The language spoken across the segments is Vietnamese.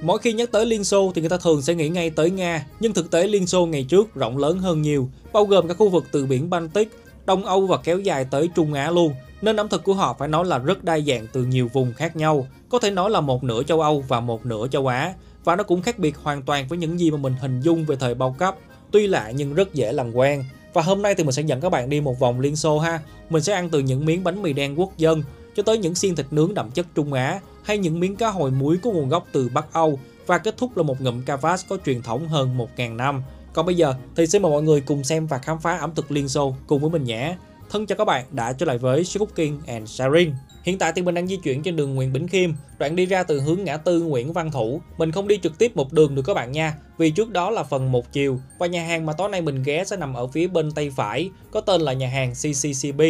Mỗi khi nhắc tới Liên Xô thì người ta thường sẽ nghĩ ngay tới Nga, nhưng thực tế Liên Xô ngày trước rộng lớn hơn nhiều, bao gồm cả khu vực từ biển Baltic, Đông Âu và kéo dài tới Trung Á luôn. Nên ẩm thực của họ phải nói là rất đa dạng từ nhiều vùng khác nhau, có thể nói là một nửa châu Âu và một nửa châu Á. Và nó cũng khác biệt hoàn toàn với những gì mà mình hình dung về thời bao cấp, tuy lạ nhưng rất dễ làm quen. Và hôm nay thì mình sẽ dẫn các bạn đi một vòng Liên Xô ha. Mình sẽ ăn từ những miếng bánh mì đen quốc dân cho tới những xiên thịt nướng đậm chất Trung Á, hay những miếng cá hồi muối có nguồn gốc từ Bắc Âu, và kết thúc là một ngụm kvass có truyền thống hơn 1000 năm. Còn bây giờ thì xin mời mọi người cùng xem và khám phá ẩm thực Liên Xô cùng với mình nhé. Thân chào các bạn đã trở lại với Chef Cooking and Sharing. Hiện tại thì mình đang di chuyển trên đường Nguyễn Bỉnh Khiêm, đoạn đi ra từ hướng ngã tư Nguyễn Văn Thủ. Mình không đi trực tiếp một đường được các bạn nha, vì trước đó là phần một chiều. Và nhà hàng mà tối nay mình ghé sẽ nằm ở phía bên tay phải, có tên là nhà hàng CCCB,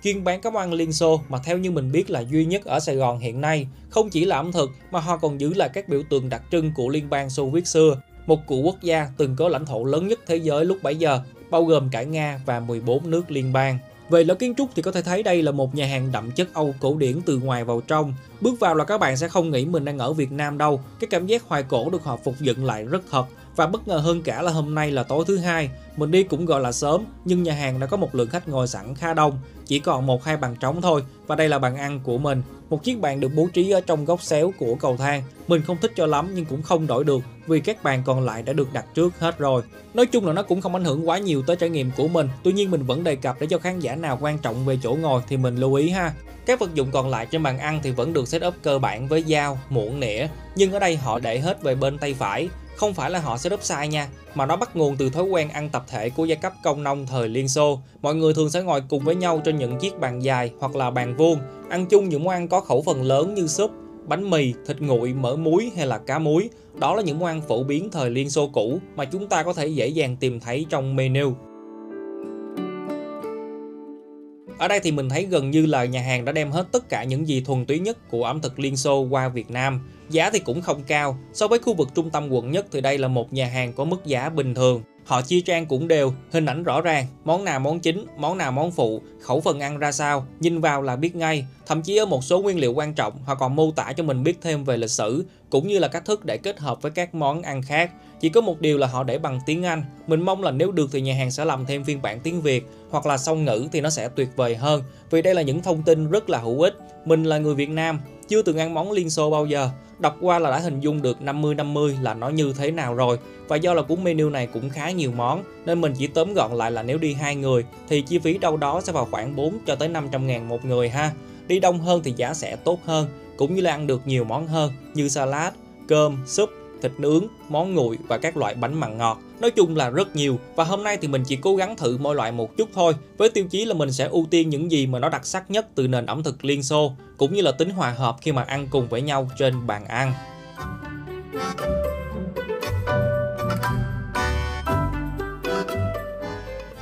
chuyên bán các món ăn Liên Xô mà theo như mình biết là duy nhất ở Sài Gòn hiện nay. Không chỉ là ẩm thực mà họ còn giữ lại các biểu tượng đặc trưng của Liên bang Xô Viết xưa, một cựu quốc gia từng có lãnh thổ lớn nhất thế giới lúc bấy giờ, bao gồm cả Nga và 14 nước liên bang. Về lối kiến trúc thì có thể thấy đây là một nhà hàng đậm chất Âu cổ điển từ ngoài vào trong. Bước vào là các bạn sẽ không nghĩ mình đang ở Việt Nam đâu. Cái cảm giác hoài cổ được họ phục dựng lại rất thật. Và bất ngờ hơn cả là hôm nay là tối thứ hai. Mình đi cũng gọi là sớm, nhưng nhà hàng đã có một lượng khách ngồi sẵn khá đông. Chỉ còn 1-2 bàn trống thôi. Và đây là bàn ăn của mình. Một chiếc bàn được bố trí ở trong góc xéo của cầu thang. Mình không thích cho lắm nhưng cũng không đổi được, vì các bàn còn lại đã được đặt trước hết rồi. Nói chung là nó cũng không ảnh hưởng quá nhiều tới trải nghiệm của mình. Tuy nhiên mình vẫn đề cập để cho khán giả nào quan trọng về chỗ ngồi thì mình lưu ý ha. Các vật dụng còn lại trên bàn ăn thì vẫn được set up cơ bản với dao, muỗng, nĩa. Nhưng ở đây họ để hết về bên tay phải. Không phải là họ set up sai nha, mà nó bắt nguồn từ thói quen ăn tập thể của giai cấp công nông thời Liên Xô. Mọi người thường sẽ ngồi cùng với nhau trên những chiếc bàn dài hoặc là bàn vuông, ăn chung những món ăn có khẩu phần lớn như súp, bánh mì, thịt nguội, mỡ muối hay là cá muối. Đó là những món ăn phổ biến thời Liên Xô cũ mà chúng ta có thể dễ dàng tìm thấy trong menu. Ở đây thì mình thấy gần như là nhà hàng đã đem hết tất cả những gì thuần túy nhất của ẩm thực Liên Xô qua Việt Nam. Giá thì cũng không cao. So với khu vực trung tâm quận nhất thì đây là một nhà hàng có mức giá bình thường. Họ chia trang cũng đều, hình ảnh rõ ràng, món nào món chính, món nào món phụ, khẩu phần ăn ra sao, nhìn vào là biết ngay. Thậm chí ở một số nguyên liệu quan trọng, họ còn mô tả cho mình biết thêm về lịch sử, cũng như là cách thức để kết hợp với các món ăn khác. Chỉ có một điều là họ để bằng tiếng Anh. Mình mong là nếu được thì nhà hàng sẽ làm thêm phiên bản tiếng Việt hoặc là song ngữ thì nó sẽ tuyệt vời hơn, vì đây là những thông tin rất là hữu ích. Mình là người Việt Nam, chưa từng ăn món Liên Xô bao giờ. Đọc qua là đã hình dung được 50-50 là nó như thế nào rồi. Và do là cuốn menu này cũng khá nhiều món, nên mình chỉ tóm gọn lại là nếu đi 2 người thì chi phí đâu đó sẽ vào khoảng 4 cho tới 500 ngàn một người ha. Đi đông hơn thì giá sẽ tốt hơn, cũng như là ăn được nhiều món hơn như salad, cơm, súp, thịt nướng, món nguội và các loại bánh mặn ngọt. Nói chung là rất nhiều, và hôm nay thì mình chỉ cố gắng thử mỗi loại một chút thôi, với tiêu chí là mình sẽ ưu tiên những gì mà nó đặc sắc nhất từ nền ẩm thực Liên Xô, cũng như là tính hòa hợp khi mà ăn cùng với nhau trên bàn ăn.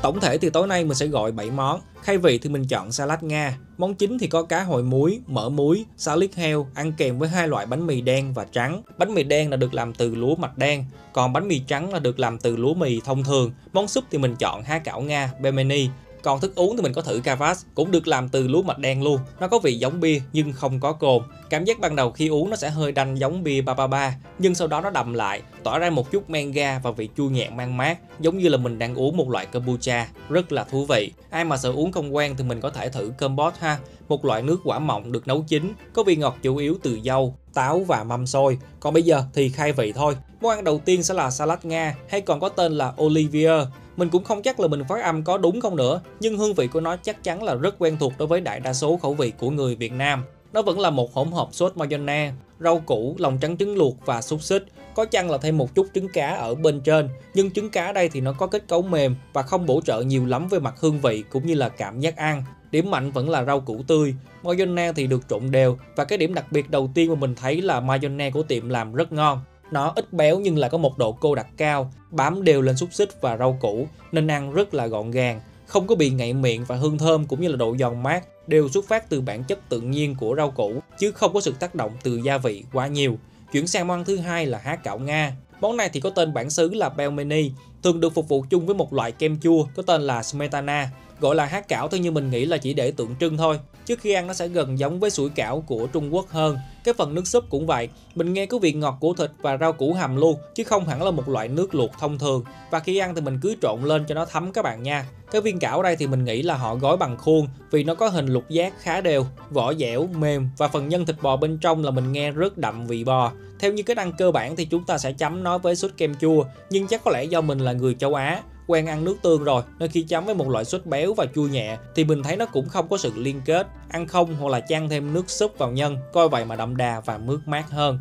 Tổng thể thì tối nay mình sẽ gọi 7 món. Khai vị thì mình chọn salad Nga. Món chính thì có cá hồi muối, mỡ muối, xá liếc heo, ăn kèm với 2 loại bánh mì đen và trắng. Bánh mì đen là được làm từ lúa mạch đen, còn bánh mì trắng là được làm từ lúa mì thông thường. Món súp thì mình chọn há cảo Nga, pemeni. Còn thức uống thì mình có thử kvass, cũng được làm từ lúa mạch đen luôn. Nó có vị giống bia nhưng không có cồn. Cảm giác ban đầu khi uống nó sẽ hơi đanh giống bia 333, nhưng sau đó nó đậm lại, tỏa ra một chút men ga và vị chua nhẹ mang mát, giống như là mình đang uống một loại kombucha, rất là thú vị. Ai mà sợ uống không quen thì mình có thể thử kompot ha, một loại nước quả mọng được nấu chín, có vị ngọt chủ yếu từ dâu, táo và mâm xôi. Còn bây giờ thì khai vị thôi. Món ăn đầu tiên sẽ là salad Nga, hay còn có tên là Olivier. Mình cũng không chắc là mình phát âm có đúng không nữa, nhưng hương vị của nó chắc chắn là rất quen thuộc đối với đại đa số khẩu vị của người Việt Nam. Nó vẫn là một hỗn hợp sốt mayonnaise, rau củ, lòng trắng trứng luộc và xúc xích. Có chăng là thêm một chút trứng cá ở bên trên, nhưng trứng cá đây thì nó có kết cấu mềm và không bổ trợ nhiều lắm về mặt hương vị cũng như là cảm giác ăn. Điểm mạnh vẫn là rau củ tươi, mayonnaise thì được trộn đều, và cái điểm đặc biệt đầu tiên mà mình thấy là mayonnaise của tiệm làm rất ngon. Nó ít béo nhưng lại có một độ cô đặc cao, bám đều lên xúc xích và rau củ nên ăn rất là gọn gàng, không có bị ngậy miệng, và hương thơm cũng như là độ giòn mát đều xuất phát từ bản chất tự nhiên của rau củ chứ không có sự tác động từ gia vị quá nhiều. Chuyển sang món thứ hai là há cảo Nga. Món này thì có tên bản xứ là pelmeni, thường được phục vụ chung với một loại kem chua có tên là smetana. Gọi là há cảo theo như mình nghĩ là chỉ để tượng trưng thôi. Trước khi ăn nó sẽ gần giống với sủi cảo của Trung Quốc hơn. Cái phần nước súp cũng vậy, mình nghe có vị ngọt của thịt và rau củ hầm luôn, chứ không hẳn là một loại nước luộc thông thường. Và khi ăn thì mình cứ trộn lên cho nó thấm các bạn nha. Cái viên cảo đây thì mình nghĩ là họ gói bằng khuôn vì nó có hình lục giác khá đều, vỏ dẻo, mềm và phần nhân thịt bò bên trong là mình nghe rất đậm vị bò. Theo như cách ăn cơ bản thì chúng ta sẽ chấm nó với sốt kem chua, nhưng chắc có lẽ do mình là người châu Á, quen ăn nước tương rồi nên khi chấm với một loại sốt béo và chua nhẹ thì mình thấy nó cũng không có sự liên kết, ăn không hoặc là chan thêm nước súp vào nhân, coi vậy mà đậm đà và mướt mát hơn.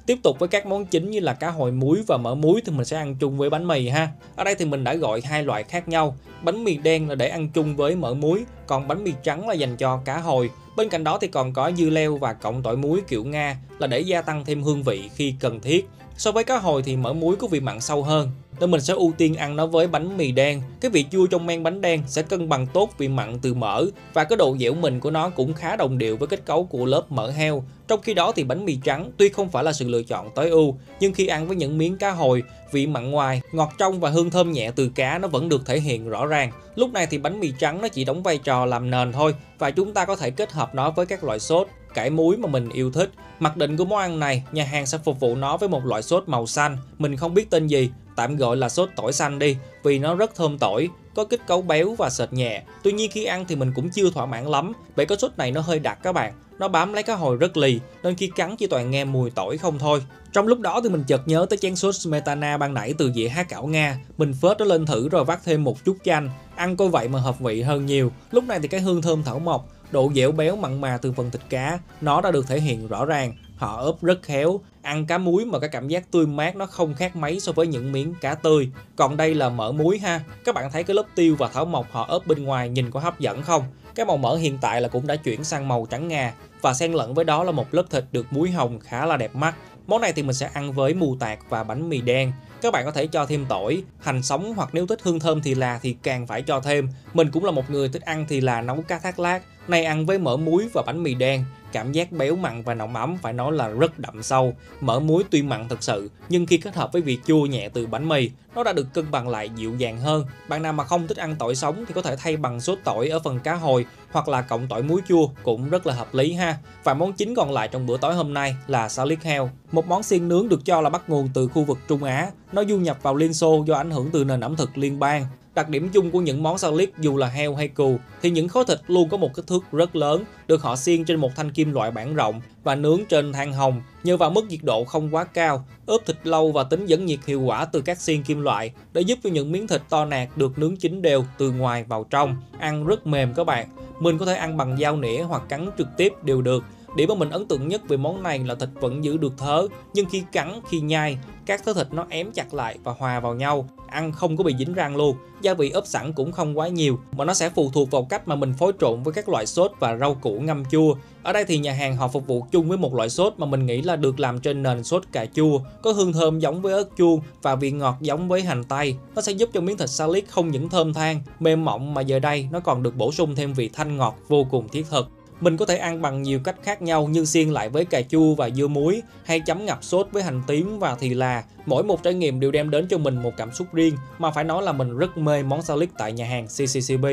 Tiếp tục với các món chính như là cá hồi muối và mỡ muối thì mình sẽ ăn chung với bánh mì ha. Ở đây thì mình đã gọi hai loại khác nhau. Bánh mì đen là để ăn chung với mỡ muối, còn bánh mì trắng là dành cho cá hồi. Bên cạnh đó thì còn có dưa leo và cọng tỏi muối kiểu Nga là để gia tăng thêm hương vị khi cần thiết. So với cá hồi thì mỡ muối có vị mặn sâu hơn, nên mình sẽ ưu tiên ăn nó với bánh mì đen. Cái vị chua trong men bánh đen sẽ cân bằng tốt vị mặn từ mỡ và cái độ dẻo mịn của nó cũng khá đồng điệu với kết cấu của lớp mỡ heo. Trong khi đó thì bánh mì trắng tuy không phải là sự lựa chọn tối ưu, nhưng khi ăn với những miếng cá hồi, vị mặn ngoài, ngọt trong và hương thơm nhẹ từ cá nó vẫn được thể hiện rõ ràng. Lúc này thì bánh mì trắng nó chỉ đóng vai trò làm nền thôi và chúng ta có thể kết hợp nó với các loại sốt, cải muối mà mình yêu thích. Mặc định của món ăn này, nhà hàng sẽ phục vụ nó với một loại sốt màu xanh, mình không biết tên gì, tạm gọi là sốt tỏi xanh đi, vì nó rất thơm tỏi, có kết cấu béo và sệt nhẹ. Tuy nhiên khi ăn thì mình cũng chưa thỏa mãn lắm, bởi cái sốt này nó hơi đặc các bạn. Nó bám lấy cá hồi rất lì, nên khi cắn chỉ toàn nghe mùi tỏi không thôi. Trong lúc đó thì mình chợt nhớ tới chén sốt smetana ban nãy từ dĩa há cảo Nga. Mình phết nó lên thử rồi vắt thêm một chút chanh, ăn coi vậy mà hợp vị hơn nhiều. Lúc này thì cái hương thơm thảo mộc, độ dẻo béo mặn mà từ phần thịt cá, nó đã được thể hiện rõ ràng. Họ ướp rất khéo, ăn cá muối mà cái cảm giác tươi mát nó không khác mấy so với những miếng cá tươi. Còn đây là mỡ muối ha. Các bạn thấy cái lớp tiêu và thảo mộc họ ướp bên ngoài nhìn có hấp dẫn không? Cái màu mỡ hiện tại là cũng đã chuyển sang màu trắng ngà và xen lẫn với đó là một lớp thịt được muối hồng khá là đẹp mắt. Món này thì mình sẽ ăn với mù tạt và bánh mì đen. Các bạn có thể cho thêm tỏi, hành sống hoặc nếu thích hương thơm thì là thì càng phải cho thêm. Mình cũng là một người thích ăn thì là nấu cá thác lác. Này ăn với mỡ muối và bánh mì đen, cảm giác béo mặn và nồng ấm phải nói là rất đậm sâu. Mỡ muối tuy mặn thật sự, nhưng khi kết hợp với vị chua nhẹ từ bánh mì, nó đã được cân bằng lại dịu dàng hơn. Bạn nào mà không thích ăn tỏi sống thì có thể thay bằng sốt tỏi ở phần cá hồi hoặc là cọng tỏi muối chua cũng rất là hợp lý ha. Và món chính còn lại trong bữa tối hôm nay là salad heo, một món xiên nướng được cho là bắt nguồn từ khu vực Trung Á. Nó du nhập vào Liên Xô do ảnh hưởng từ nền ẩm thực liên bang. Đặc điểm chung của những món salad dù là heo hay cừu thì những khối thịt luôn có một kích thước rất lớn, được họ xiên trên một thanh kim loại bản rộng và nướng trên than hồng. Nhờ vào mức nhiệt độ không quá cao, ướp thịt lâu và tính dẫn nhiệt hiệu quả từ các xiên kim loại để giúp cho những miếng thịt to nạc được nướng chín đều từ ngoài vào trong, ăn rất mềm các bạn. Mình có thể ăn bằng dao nĩa hoặc cắn trực tiếp đều được. Điểm mà mình ấn tượng nhất về món này là thịt vẫn giữ được thớ, nhưng khi cắn, khi nhai, các thớ thịt nó ém chặt lại và hòa vào nhau, ăn không có bị dính răng luôn. Gia vị ướp sẵn cũng không quá nhiều, mà nó sẽ phụ thuộc vào cách mà mình phối trộn với các loại sốt và rau củ ngâm chua. Ở đây thì nhà hàng họ phục vụ chung với một loại sốt mà mình nghĩ là được làm trên nền sốt cà chua, có hương thơm giống với ớt chuông và vị ngọt giống với hành tây. Nó sẽ giúp cho miếng thịt salad không những thơm than, mềm mọng mà giờ đây nó còn được bổ sung thêm vị thanh ngọt vô cùng thiết thực. Mình có thể ăn bằng nhiều cách khác nhau như xiên lại với cà chua và dưa muối, hay chấm ngập sốt với hành tím và thì là. Mỗi một trải nghiệm đều đem đến cho mình một cảm xúc riêng, mà phải nói là mình rất mê món salad tại nhà hàng CCCB.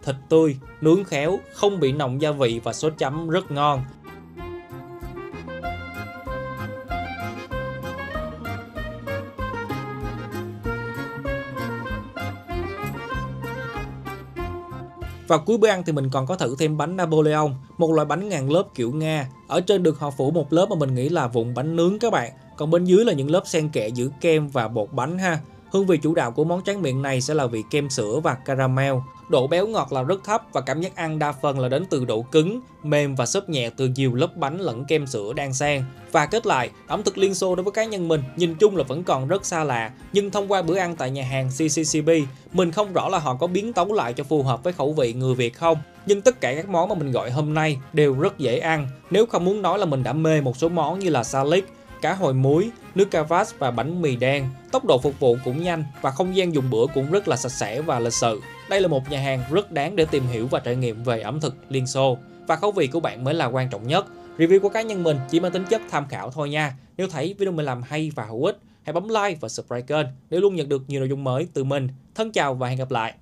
Thịt tươi, nướng khéo, không bị nồng gia vị và sốt chấm rất ngon. Vào cuối bữa ăn thì mình còn có thử thêm bánh Napoleon, một loại bánh ngàn lớp kiểu Nga. Ở trên được họ phủ một lớp mà mình nghĩ là vụn bánh nướng các bạn, còn bên dưới là những lớp xen kẽ giữa kem và bột bánh ha. Hương vị chủ đạo của món tráng miệng này sẽ là vị kem sữa và caramel. Độ béo ngọt là rất thấp và cảm giác ăn đa phần là đến từ độ cứng, mềm và xốp nhẹ từ nhiều lớp bánh lẫn kem sữa đan xen. Và kết lại, ẩm thực Liên Xô đối với cá nhân mình nhìn chung là vẫn còn rất xa lạ, nhưng thông qua bữa ăn tại nhà hàng CCCB, mình không rõ là họ có biến tấu lại cho phù hợp với khẩu vị người Việt không. Nhưng tất cả các món mà mình gọi hôm nay đều rất dễ ăn, nếu không muốn nói là mình đã mê một số món như là salad, cá hồi muối, nước cavas và bánh mì đen. Tốc độ phục vụ cũng nhanh và không gian dùng bữa cũng rất là sạch sẽ và lịch sự. Đây là một nhà hàng rất đáng để tìm hiểu và trải nghiệm về ẩm thực Liên Xô. Và khẩu vị của bạn mới là quan trọng nhất. Review của cá nhân mình chỉ mang tính chất tham khảo thôi nha. Nếu thấy video mình làm hay và hữu ích, hãy bấm like và subscribe kênh để luôn nhận được nhiều nội dung mới từ mình. Thân chào và hẹn gặp lại.